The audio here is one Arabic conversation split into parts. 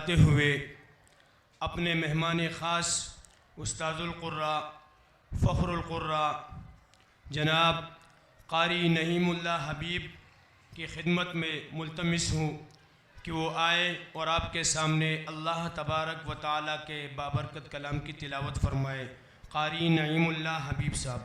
बुलाते हुए अपने मेहमान ख़ास उस्तादुल क़ुर्रा फ़ख्रुल क़ुर्रा जनाब क़ारी नईमुल्लाह हबीब की खिदमत में मुल्तमिस हूँ कि वो आए और आपके सामने अल्लाह तबारक व तआला के बाबरकत कलाम की तिलावत फरमाए। क़ारी नईमुल्लाह हबीब साहब।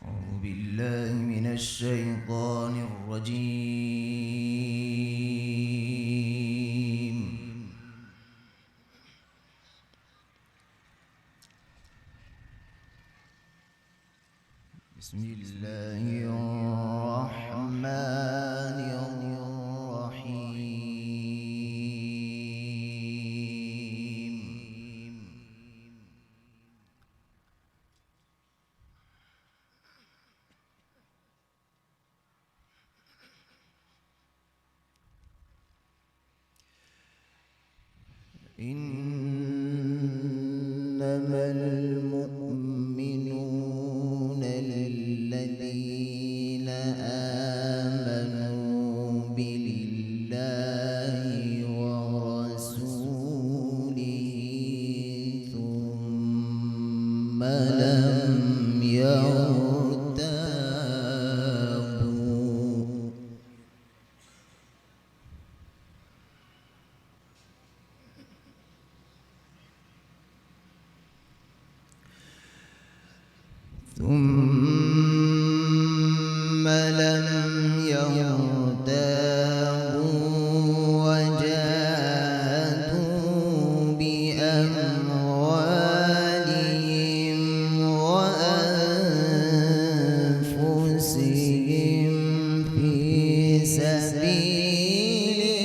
أعوذ بالله من الشيطان الرجيم. بسم الله الرحمن الرحيم. إنما المؤمنون الذين آمنوا بالله ورسوله ثم لم يرتابوا وجاهدوا بأموالهم وأنفسهم في سبيل الله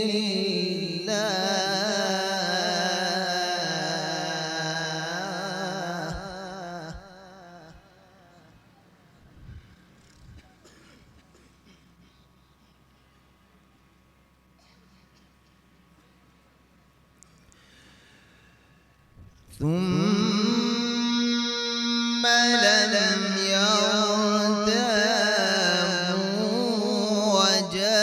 ثم لم يرتابوا وجاهدوا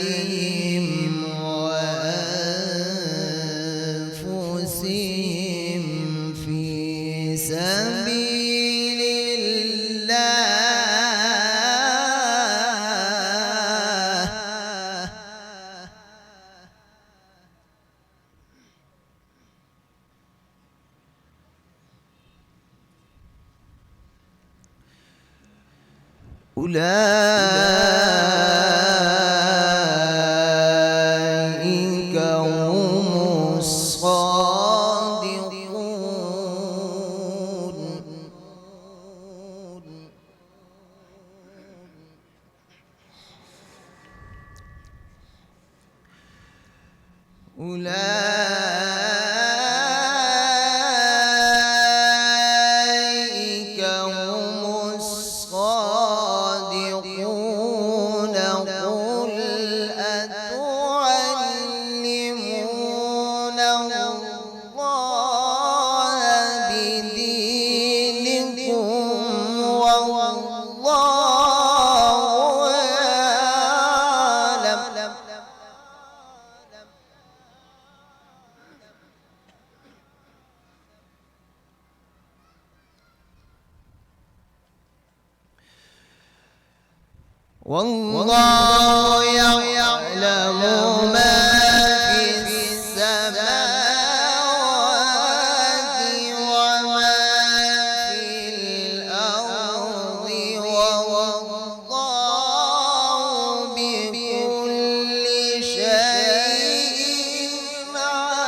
بأموالهم وأنفسهم في سبيل الله أولئك هم الصادقون. أولئك هم الصادقون. قل أتعلمون الله بدينكم والله أعلم. والله يعلم ما في السماوات وما في الأرض والله بكل شيء عليم.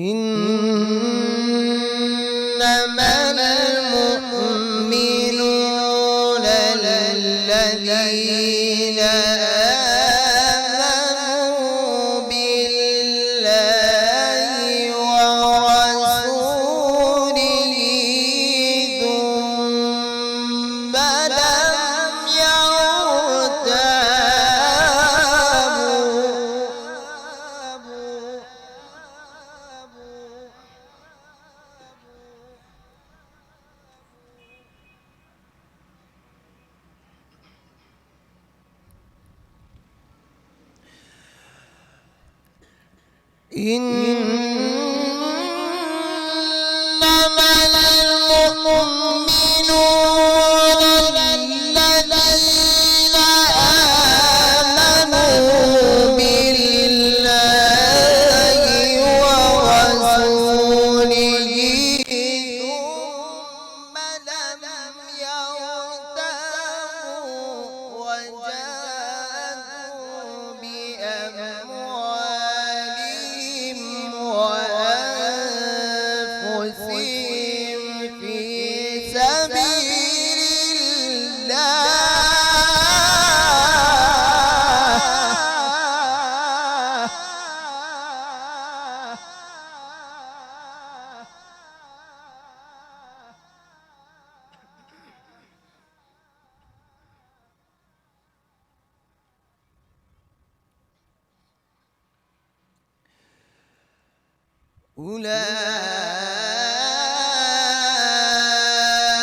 إنما المؤمنون الذين آمنوا بالله إنما المؤمنون الذين آمنوا بالله ورسوله ثم لم يرتابوا وجاهدوا بأموالهم وأنفسهم في سبيل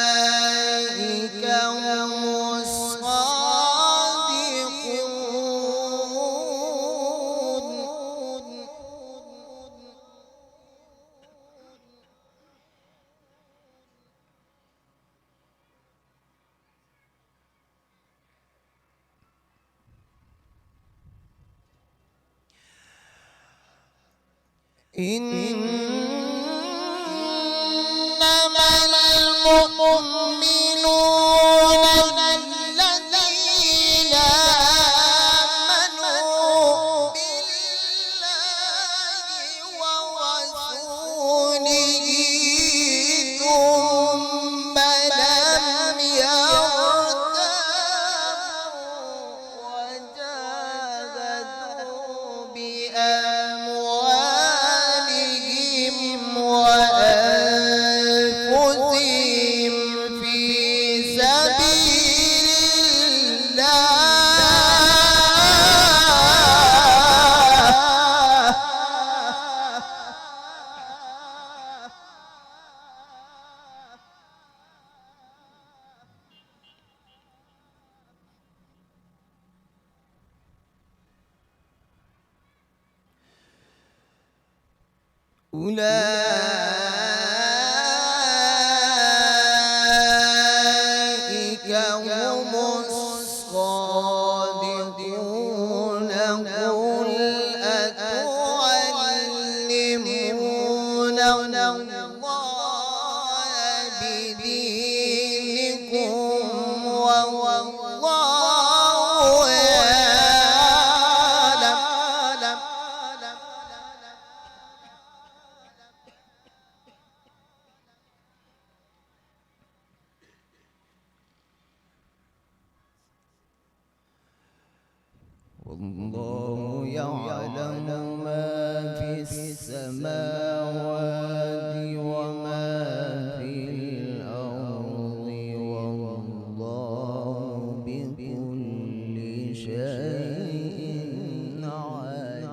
أولئك هم إنما المؤمنون الذين آمنوا بالله ورسوله ثم لم يرتابوا وجاهدوا بأموالهم وأنفسهم في سبيل أولئك هم الصادقون قل أتعلمون الله بدينكم والله يعلم والله يعلم ما في السماوات وما في الأرض والله بكل شيء عليم.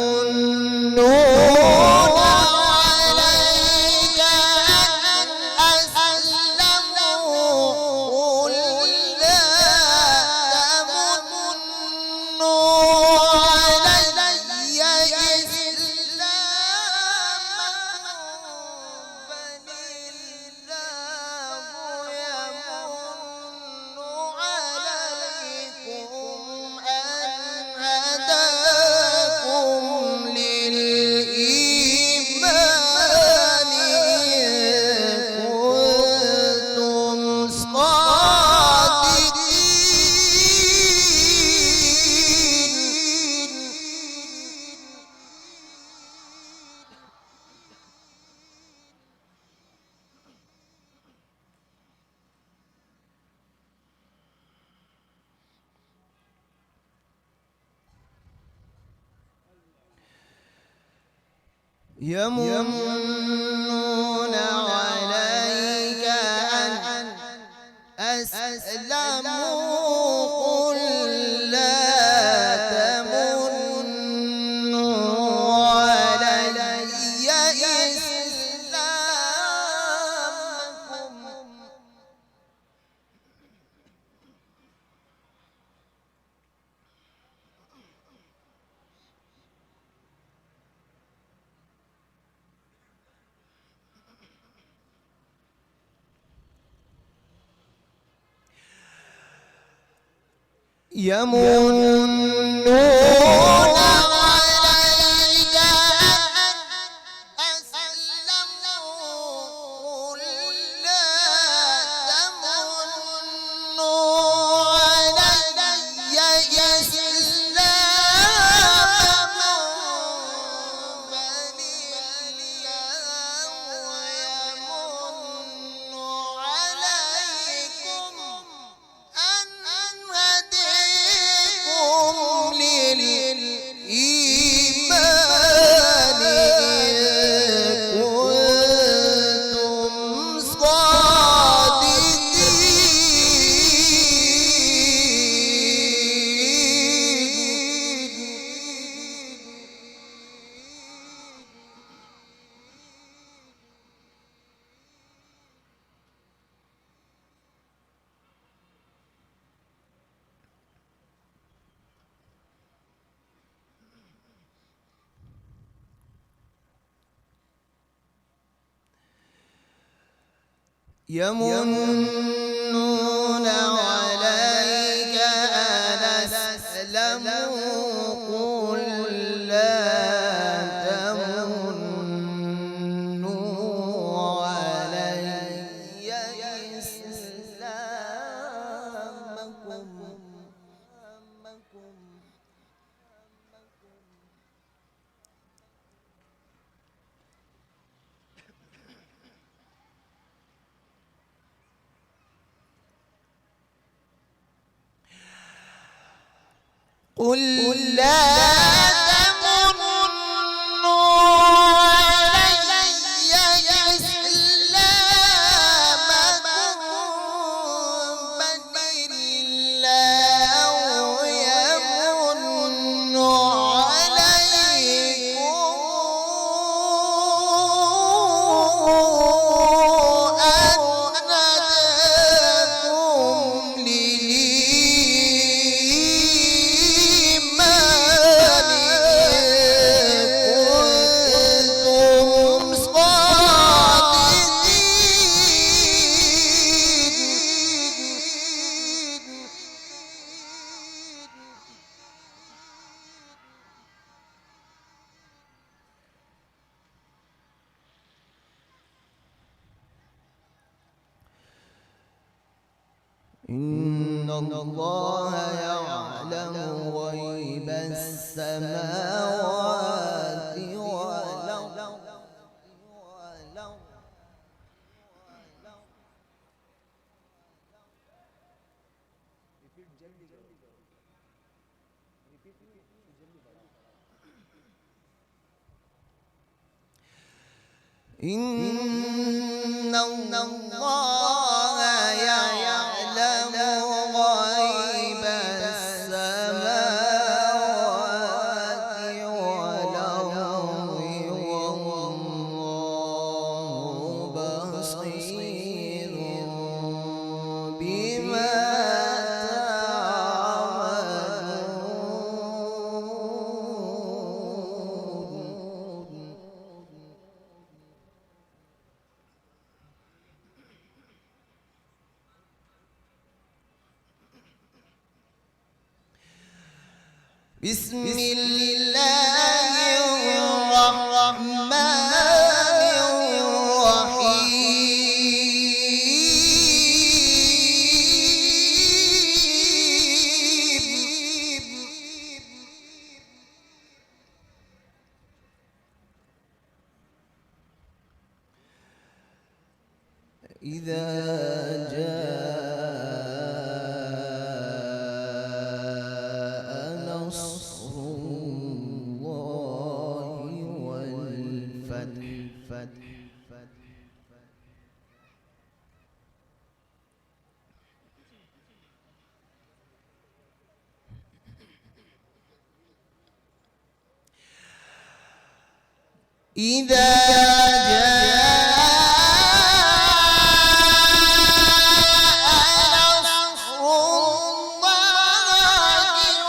يمنون عليك أن أسلموا قل لا تمنوا علي إسلامكم بل الله يمن عليكم أن هداكم للإيمان إن كنتم صادقين. يمنون عليك أن أسلموا قل لا تمنوا علي إسلامكم يمنون عليك أن أسلموا قل لا تمنوا علي إسلامكم بل الله يمن عليكم أن هديكم للإيمان إن كنتم يمنون عليك أن أسلموا قل لا تمنوا علي إسلامكم قل لا تمنوا علي إسلامكم بل الله يمن عليكم أن هداكم للإيمان إن كنتم إن الله يعلم غيب السماوات والأرض إن الله يعلم غيب السماوات والأرض والله بصير بما تعملون بسم الله الرحمن الرحيم إذا جاء نصر الله والفتح إذا جاء نصر الله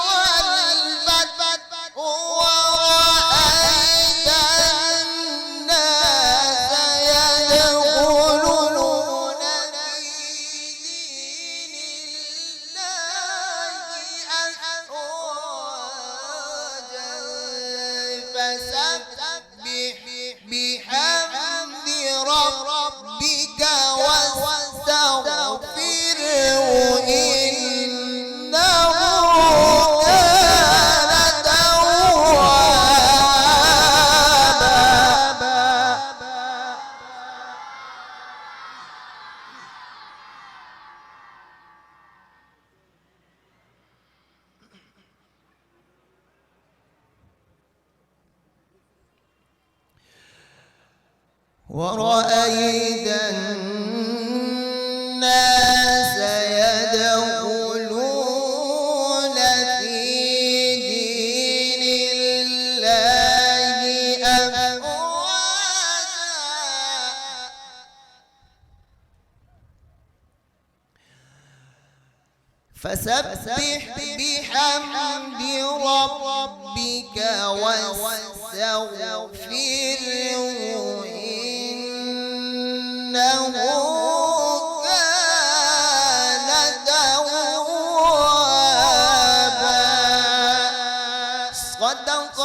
والفتح ورأيت الناس يدخلون في دين الله أفواجا فسبح بحمد ربك واستغفره إنه كان توابا. ورأيت الناس يدخلون في دين الله أفواجا فسبح بحمد ربك واستغفره إنه كان توابا. صدق